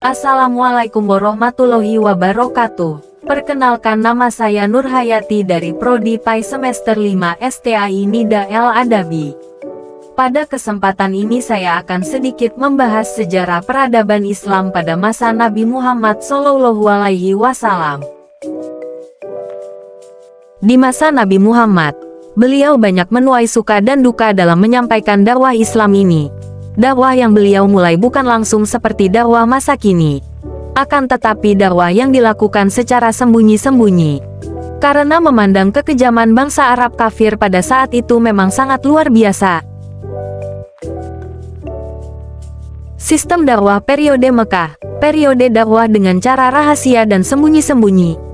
Assalamualaikum warahmatullahi wabarakatuh. Perkenalkan, nama saya Nurhayati dari Prodi PAI Semester 5 STAI Nida El Adabi. Pada kesempatan ini saya akan sedikit membahas sejarah peradaban Islam pada masa Nabi Muhammad SAW. Di masa Nabi Muhammad, beliau banyak menuai suka dan duka dalam menyampaikan dakwah Islam ini. Dakwah yang beliau mulai bukan langsung seperti dakwah masa kini, akan tetapi dakwah yang dilakukan secara sembunyi-sembunyi. Karena memandang kekejaman bangsa Arab kafir pada saat itu memang sangat luar biasa. Sistem dakwah periode Mekah, periode dakwah dengan cara rahasia dan sembunyi-sembunyi.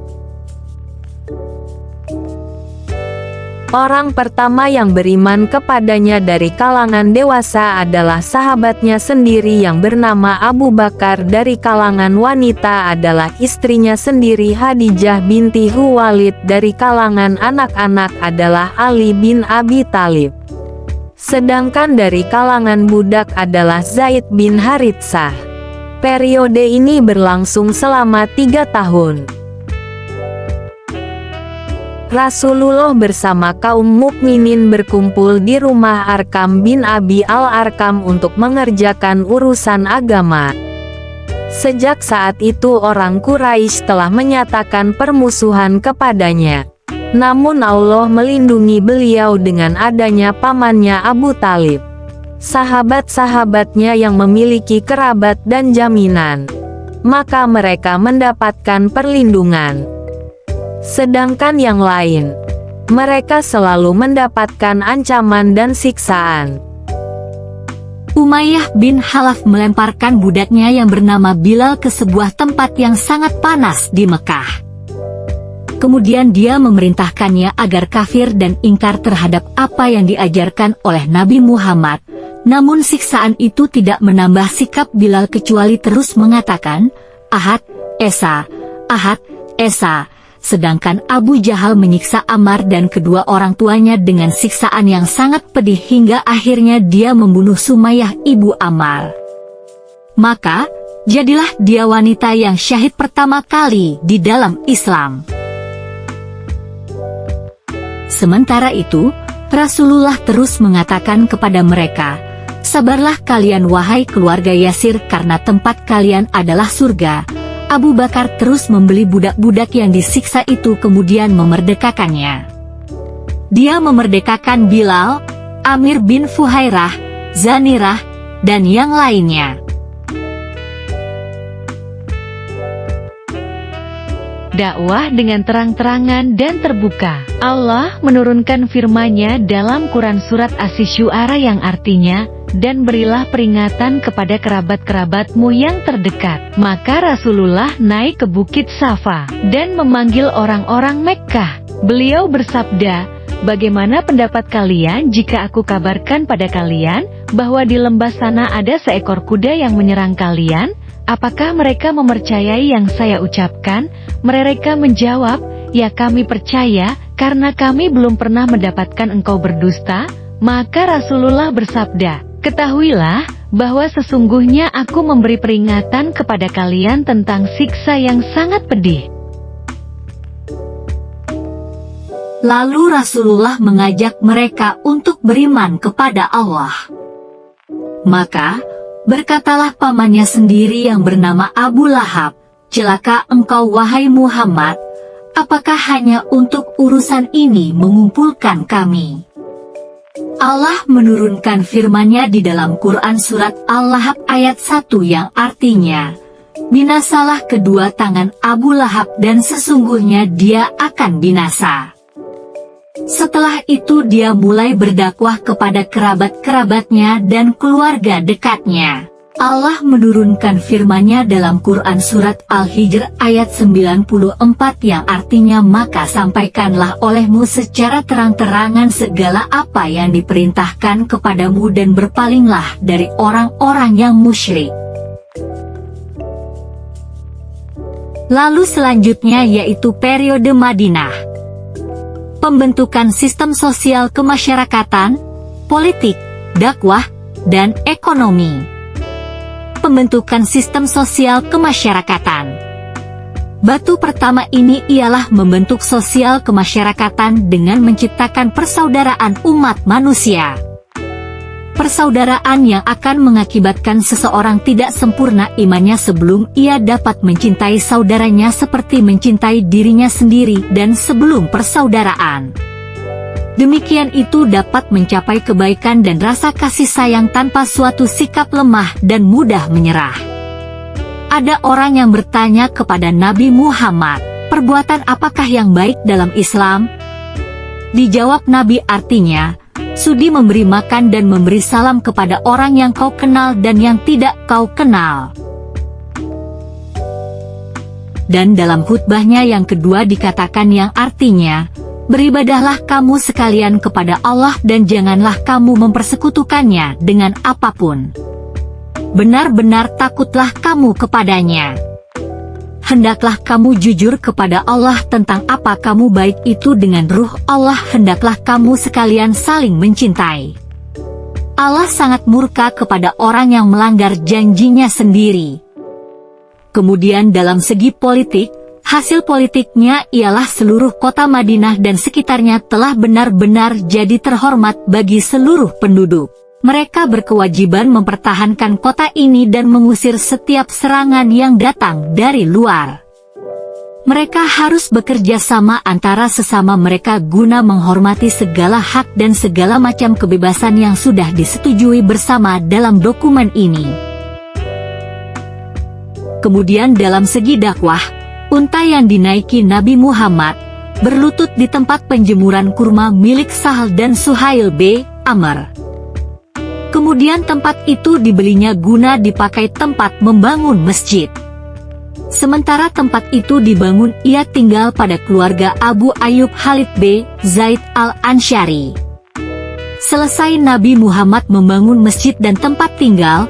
Orang pertama yang beriman kepadanya dari kalangan dewasa adalah sahabatnya sendiri yang bernama Abu Bakar. Dari kalangan wanita adalah istrinya sendiri Khadijah binti Khuwailid. Dari kalangan anak-anak adalah Ali bin Abi Thalib. Sedangkan dari kalangan budak adalah Zaid bin Haritsah. Periode ini berlangsung selama 3 tahun. Rasulullah bersama kaum mukminin berkumpul di rumah Arkam bin Abi Al-Arkam untuk mengerjakan urusan agama. Sejak saat itu orang Quraisy telah menyatakan permusuhan kepadanya. Namun Allah melindungi beliau dengan adanya pamannya Abu Talib, sahabat-sahabatnya yang memiliki kerabat dan jaminan. Maka mereka mendapatkan perlindungan. Sedangkan yang lain, mereka selalu mendapatkan ancaman dan siksaan. Umayyah bin Khalaf melemparkan budaknya yang bernama Bilal ke sebuah tempat yang sangat panas di Mekah. Kemudian dia memerintahkannya agar kafir dan ingkar terhadap apa yang diajarkan oleh Nabi Muhammad. Namun siksaan itu tidak menambah sikap Bilal kecuali terus mengatakan, Ahad, Esa, Ahad, Esa. Sedangkan Abu Jahal menyiksa Ammar dan kedua orang tuanya dengan siksaan yang sangat pedih hingga akhirnya dia membunuh Sumayyah ibu Ammar. Maka, jadilah dia wanita yang syahid pertama kali di dalam Islam. Sementara itu, Rasulullah terus mengatakan kepada mereka, sabarlah kalian wahai keluarga Yasir karena tempat kalian adalah surga. Abu Bakar terus membeli budak-budak yang disiksa itu kemudian memerdekakannya. Dia memerdekakan Bilal, Amir bin Fuhairah, Zanirah, dan yang lainnya. Dakwah dengan terang-terangan dan terbuka. Allah menurunkan firman-Nya dalam Quran Surat Asy-Syu'ara yang artinya, dan berilah peringatan kepada kerabat-kerabatmu yang terdekat. Maka Rasulullah naik ke Bukit Safa dan memanggil orang-orang Mekkah. Beliau bersabda, bagaimana pendapat kalian jika aku kabarkan pada kalian bahwa di lembah sana ada seekor kuda yang menyerang kalian? Apakah mereka mempercayai yang saya ucapkan? Mereka menjawab, ya kami percaya, karena kami belum pernah mendapatkan engkau berdusta. Maka Rasulullah bersabda, ketahuilah, bahwa sesungguhnya aku memberi peringatan kepada kalian tentang siksa yang sangat pedih. Lalu Rasulullah mengajak mereka untuk beriman kepada Allah. Maka, berkatalah pamannya sendiri yang bernama Abu Lahab, celaka engkau wahai Muhammad, apakah hanya untuk urusan ini mengumpulkan kami? Allah menurunkan firman-Nya di dalam Quran Surat Al-Lahab ayat 1 yang artinya, binasalah kedua tangan Abu Lahab dan sesungguhnya dia akan binasa. Setelah itu dia mulai berdakwah kepada kerabat-kerabatnya dan keluarga dekatnya. Allah menurunkan firman-Nya dalam Quran Surat Al-Hijr ayat 94 yang artinya maka sampaikanlah olehmu secara terang-terangan segala apa yang diperintahkan kepadamu dan berpalinglah dari orang-orang yang musyrik. Lalu selanjutnya yaitu periode Madinah. Pembentukan sistem sosial kemasyarakatan, politik, dakwah, dan ekonomi. pembentukan sistem sosial kemasyarakatan. Batu pertama ini ialah membentuk sosial kemasyarakatan dengan menciptakan persaudaraan umat manusia. Persaudaraan yang akan mengakibatkan seseorang tidak sempurna imannya sebelum ia dapat mencintai saudaranya seperti mencintai dirinya sendiri dan sebelum persaudaraan. Demikian itu dapat mencapai kebaikan dan rasa kasih sayang tanpa suatu sikap lemah dan mudah menyerah. Ada orang yang bertanya kepada Nabi Muhammad, perbuatan apakah yang baik dalam Islam? Dijawab Nabi, artinya, sudi memberi makan dan memberi salam kepada orang yang kau kenal dan yang tidak kau kenal. Dan dalam khutbahnya yang kedua dikatakan yang artinya, beribadahlah kamu sekalian kepada Allah dan janganlah kamu mempersekutukannya dengan apapun. Benar-benar takutlah kamu kepadanya. Hendaklah kamu jujur kepada Allah tentang apa kamu baik itu dengan ruh Allah. Hendaklah kamu sekalian saling mencintai. Allah sangat murka kepada orang yang melanggar janjinya sendiri. Kemudian dalam segi politik, hasil politiknya ialah seluruh kota Madinah dan sekitarnya telah benar-benar jadi terhormat bagi seluruh penduduk. Mereka berkewajiban mempertahankan kota ini dan mengusir setiap serangan yang datang dari luar. Mereka harus bekerja sama antara sesama mereka guna menghormati segala hak dan segala macam kebebasan yang sudah disetujui bersama dalam dokumen ini. Kemudian dalam segi dakwah, unta yang dinaiki Nabi Muhammad berlutut di tempat penjemuran kurma milik Sahal dan Suhail bin Amr. Kemudian tempat itu dibelinya guna dipakai tempat membangun masjid. Sementara tempat itu dibangun, ia tinggal pada keluarga Abu Ayyub Khalid bin Zaid al-Ansyari. Selesai Nabi Muhammad membangun masjid dan tempat tinggal,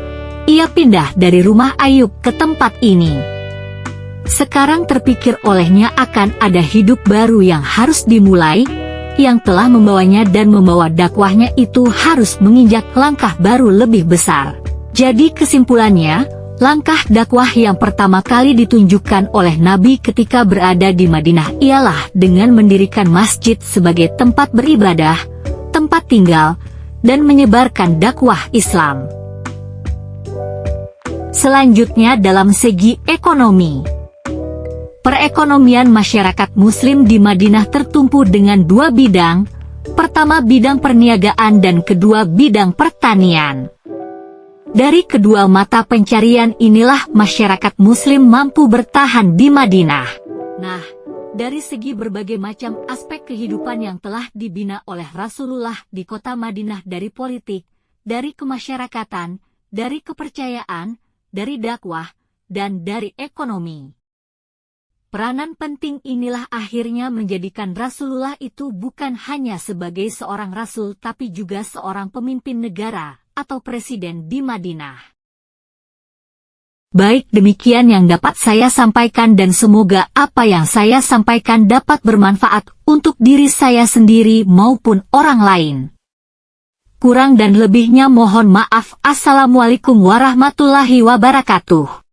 ia pindah dari rumah Ayub ke tempat ini. Sekarang terpikir olehnya akan ada hidup baru yang harus dimulai, yang telah membawanya dan membawa dakwahnya itu harus menginjak langkah baru lebih besar. Jadi kesimpulannya, langkah dakwah yang pertama kali ditunjukkan oleh Nabi ketika berada di Madinah ialah dengan mendirikan masjid sebagai tempat beribadah, tempat tinggal, dan menyebarkan dakwah Islam. Selanjutnya dalam segi ekonomi. Perekonomian masyarakat Muslim di Madinah tertumpu dengan dua bidang, pertama bidang perniagaan dan kedua bidang pertanian. Dari kedua mata pencarian inilah masyarakat Muslim mampu bertahan di Madinah. Nah, dari segi berbagai macam aspek kehidupan yang telah dibina oleh Rasulullah di kota Madinah, dari politik, dari kemasyarakatan, dari kepercayaan, dari dakwah, dan dari ekonomi. Peranan penting inilah akhirnya menjadikan Rasulullah itu bukan hanya sebagai seorang rasul tapi juga seorang pemimpin negara atau presiden di Madinah. Baik, demikian yang dapat saya sampaikan dan semoga apa yang saya sampaikan dapat bermanfaat untuk diri saya sendiri maupun orang lain. Kurang dan lebihnya mohon maaf. Assalamualaikum warahmatullahi wabarakatuh.